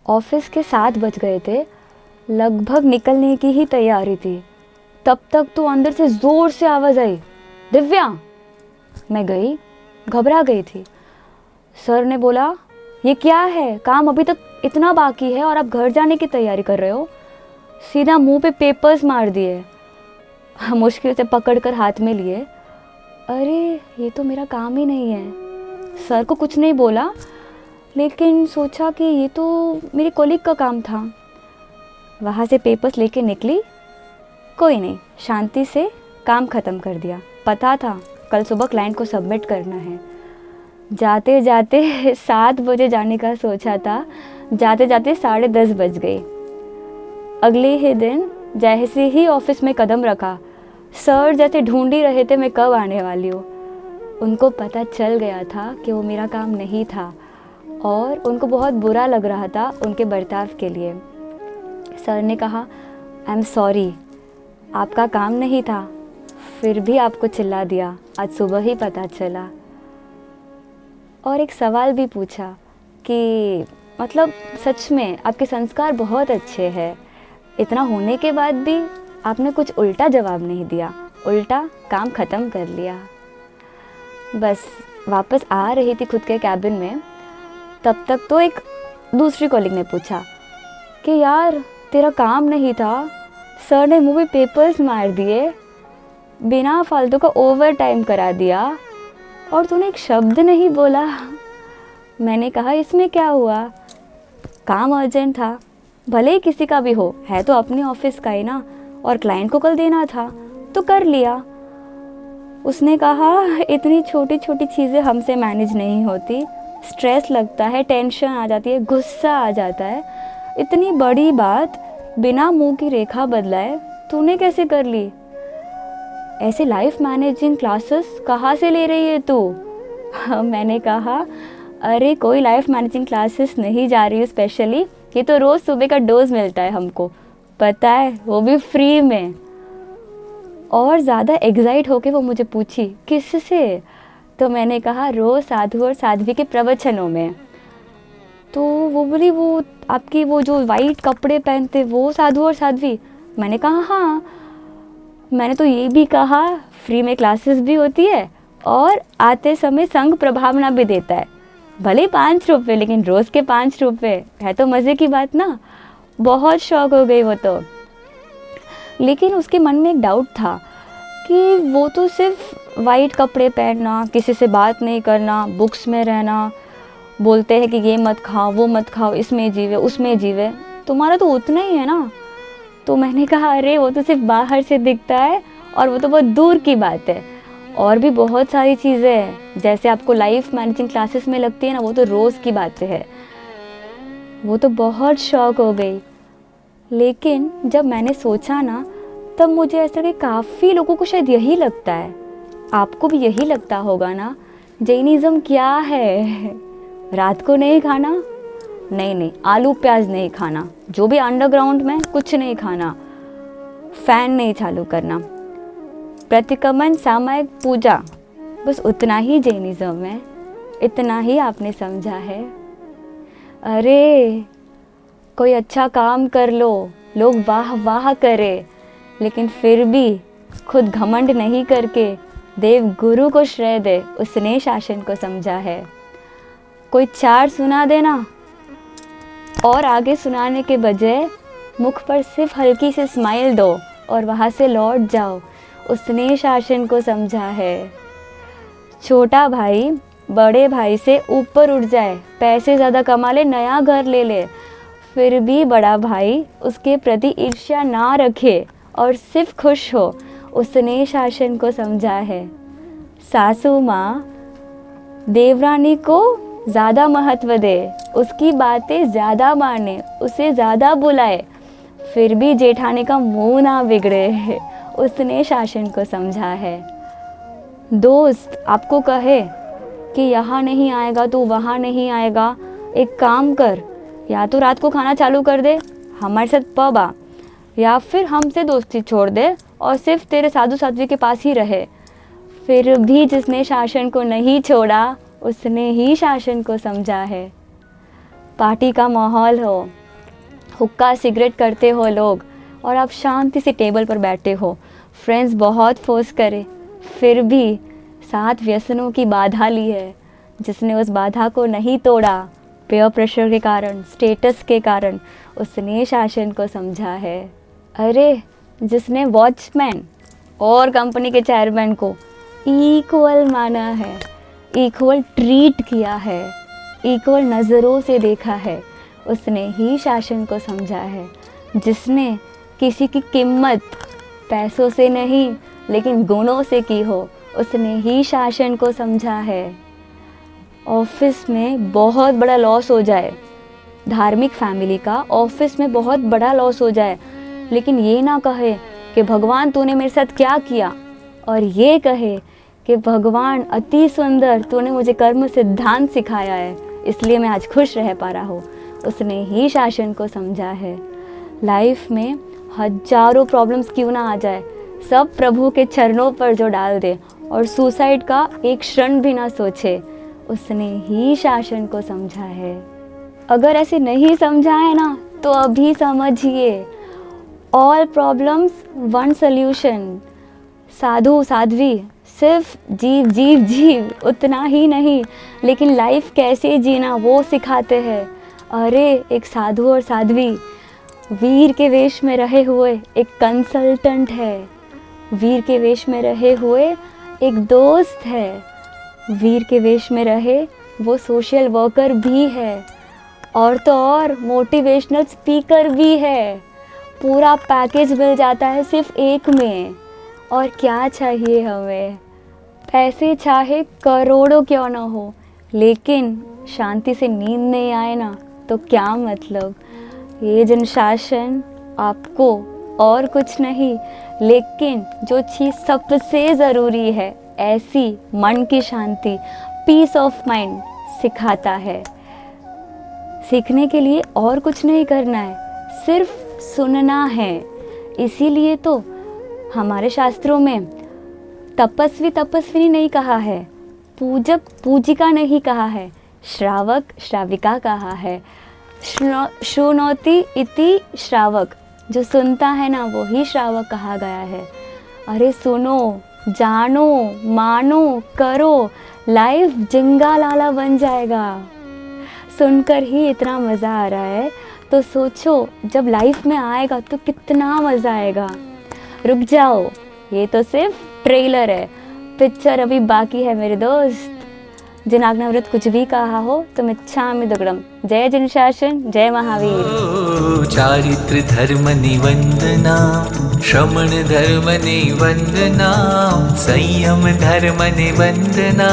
Office के 7 बज गए थे, लगभग निकलने की ही तैयारी थी। तब तक तो अंदर से ज़ोर से आवाज़ आई, दिव्या। मैं गई, घबरा गई थी। सर ने बोला, ये क्या है, काम अभी तक इतना बाकी है और आप घर जाने की तैयारी कर रहे हो। सीधा मुंह पे पेपर्स मार दिए, मुश्किल से पकड़कर हाथ में लिए। अरे ये तो मेरा काम ही नहीं है। सर को कुछ नहीं बोला, लेकिन सोचा कि ये तो मेरी कॉलीग का काम था। वहाँ से पेपर्स लेके निकली। कोई नहीं, शांति से काम ख़त्म कर दिया। पता था कल सुबह क्लाइंट को सबमिट करना है। जाते जाते 7 बजे जाने का सोचा था, जाते जाते 10:30 बज गए। अगले ही दिन जैसे ही ऑफिस में कदम रखा, सर जैसे ढूंढ ही रहे थे मैं कब आने वाली हूँ। उनको पता चल गया था कि वो मेरा काम नहीं था और उनको बहुत बुरा लग रहा था उनके बर्ताव के लिए। सर ने कहा, आई एम सॉरी, आपका काम नहीं था, फिर भी आपको चिल्ला दिया, आज सुबह ही पता चला। और एक सवाल भी पूछा कि मतलब सच में आपके संस्कार बहुत अच्छे हैं, इतना होने के बाद भी आपने कुछ उल्टा जवाब नहीं दिया, उल्टा काम ख़त्म कर लिया। बस वापस आ रही थी खुद के कैबिन में, तब तक तो एक दूसरी कॉलीग ने पूछा कि यार तेरा काम नहीं था, सर ने मुंह पे पेपर्स मार दिए, बिना फालतू का ओवर टाइम करा दिया और तूने एक शब्द नहीं बोला। मैंने कहा, इसमें क्या हुआ, काम अर्जेंट था, भले ही किसी का भी हो, है तो अपने ऑफिस का ही ना, और क्लाइंट को कल देना था तो कर लिया। उसने कहा, इतनी छोटी छोटी चीज़ें हमसे मैनेज नहीं होती, स्ट्रेस लगता है, टेंशन आ जाती है, गुस्सा आ जाता है, इतनी बड़ी बात बिना मुंह की रेखा बदलाए तूने कैसे कर ली। ऐसे लाइफ मैनेजिंग क्लासेस कहाँ से ले रही है तू? मैंने कहा, अरे कोई लाइफ मैनेजिंग क्लासेस नहीं जा रही हूँ स्पेशली, ये तो रोज़ सुबह का डोज मिलता है हमको, पता है, वो भी फ्री में। और ज़्यादा एग्जाइट होके वो मुझे पूछी, किससे? तो मैंने कहा, रोज़ साधु और साध्वी के प्रवचनों में। तो वो बोली, वो आपकी वो जो वाइट कपड़े पहनते वो साधु और साध्वी? मैंने कहा हाँ। मैंने तो ये भी कहा, फ्री में क्लासेस भी होती है और आते समय संघ प्रभावना भी देता है, भले 5 रुपये, लेकिन रोज़ के 5 रुपये है तो मज़े की बात ना। बहुत शौक हो गई वो तो। लेकिन उसके मन में एक डाउट था कि वो तो सिर्फ वाइट कपड़े पहनना, किसी से बात नहीं करना, बुक्स में रहना, बोलते हैं कि ये मत खाओ, वो मत खाओ, इसमें जीवे उसमें जीवे, तुम्हारा तो उतना ही है ना। तो मैंने कहा, अरे वो तो सिर्फ बाहर से दिखता है और वो तो बहुत दूर की बात है, और भी बहुत सारी चीज़ें हैं जैसे आपको लाइफ मैनेजिंग क्लासेस में लगती है ना, वो तो रोज़ की बातें हैं। वो तो बहुत शौक हो गई। लेकिन जब मैंने सोचा ना, तब मुझे ऐसा कि काफ़ी लोगों को शायद यही लगता है, आपको भी यही लगता होगा ना। जैनिज़्म क्या है, रात को नहीं खाना, नहीं, आलू प्याज नहीं खाना, जो भी अंडरग्राउंड में कुछ नहीं खाना, फैन नहीं चालू करना, प्रतिक्रमण सामयिक पूजा, बस उतना ही जैनिज़्म है, इतना ही आपने समझा है। अरे कोई अच्छा काम कर लो, लोग वाह वाह करे, लेकिन फिर भी खुद घमंड नहीं करके देव गुरु को श्रेय दे, उसने शासन को समझा है। कोई 4 सुना देना और आगे सुनाने के बजाय मुख पर सिर्फ हल्की सी स्माइल दो और वहाँ से लौट जाओ, उसने शासन को समझा है। छोटा भाई बड़े भाई से ऊपर उठ जाए, पैसे ज़्यादा कमा ले, नया घर ले ले, फिर भी बड़ा भाई उसके प्रति ईर्ष्या ना रखे और सिर्फ खुश हो, उसने शासन को समझा है। सासू माँ देवरानी को ज़्यादा महत्व दे, उसकी बातें ज़्यादा माने, उसे ज़्यादा बुलाए, फिर भी जेठानी का मुंह ना बिगड़े, उसने शासन को समझा है। दोस्त आपको कहे कि यहाँ नहीं आएगा तो वहाँ नहीं आएगा, एक काम कर, या तो रात को खाना चालू कर दे, हमारे साथ पब आ, या फिर हमसे दोस्ती छोड़ दे और सिर्फ तेरे साधु साध्वी के पास ही रहे, फिर भी जिसने शासन को नहीं छोड़ा, उसने ही शासन को समझा है। पार्टी का माहौल हो, हुक्का सिगरेट करते हो लोग और आप शांति से टेबल पर बैठे हो, फ्रेंड्स बहुत फोर्स करे, फिर भी साथ व्यसनों की बाधा ली है, जिसने उस बाधा को नहीं तोड़ा, पेयर प्रेशर के कारण, स्टेटस के कारण, उसने शासन को समझा है। अरे जिसने वॉचमैन और कंपनी के चेयरमैन को इक्वल माना है, इक्वल ट्रीट किया है, इक्वल नज़रों से देखा है, उसने ही शासन को समझा है। जिसने किसी की कीमत पैसों से नहीं लेकिन गुणों से की हो, उसने ही शासन को समझा है। ऑफिस में बहुत बड़ा लॉस हो जाए, धार्मिक फैमिली का ऑफिस में बहुत बड़ा लॉस हो जाए, लेकिन ये ना कहे कि भगवान तूने मेरे साथ क्या किया, और ये कहे कि भगवान अति सुंदर, तूने मुझे कर्म सिद्धांत सिखाया है, इसलिए मैं आज खुश रह पा रहा हूँ, उसने ही शासन को समझा है। लाइफ में हजारों प्रॉब्लम्स क्यों ना आ जाए, सब प्रभु के चरणों पर जो डाल दे और सुसाइड का एक क्षण भी ना सोचे, उसने ही शासन को समझा है। अगर ऐसे नहीं समझा है ना तो अभी समझिए, ऑल प्रॉब्लम्स वन सल्यूशन। साधु साध्वी सिर्फ जीव जीव जीव उतना ही नहीं, लेकिन लाइफ कैसे जीना वो सिखाते हैं। अरे एक साधु और साध्वी वीर के वेश में रहे हुए एक कंसल्टेंट है, वीर के वेश में रहे हुए एक दोस्त है, वीर के वेश में रहे वो सोशल वर्कर भी है, और तो और मोटिवेशनल स्पीकर भी है। पूरा पैकेज मिल जाता है सिर्फ एक में। और क्या चाहिए हमें? पैसे चाहे करोड़ों क्यों ना हो, लेकिन शांति से नींद नहीं आए ना तो क्या मतलब। ये जनशासन आपको और कुछ नहीं, लेकिन जो चीज़ सबसे ज़रूरी है, ऐसी मन की शांति, पीस ऑफ माइंड सिखाता है। सीखने के लिए और कुछ नहीं करना है, सिर्फ सुनना है। इसीलिए तो हमारे शास्त्रों में तपस्वी तपस्विनी नहीं कहा है, पूजक पूजिका नहीं कहा है, श्रावक श्राविका कहा है। श्रुणोति इति श्रावक, जो सुनता है ना वो ही श्रावक कहा गया है। अरे सुनो, जानो, मानो, करो, लाइफ जिंगा लाला बन जाएगा। सुनकर ही इतना मज़ा आ रहा है तो सोचो जब लाइफ में आएगा तो कितना मज़ा आएगा। रुक जाओ, ये तो सिर्फ ट्रेलर है, पिक्चर अभी बाकी है मेरे दोस्त। जिनाग्नव्रत कुछ भी कहा हो तो मिच्छामि दुक्कडम। जय जनशासन, जय महावीर। चारित्र धर्म निवंदना, श्रमण धर्म निवंदना, संयम धर्म निवंदना।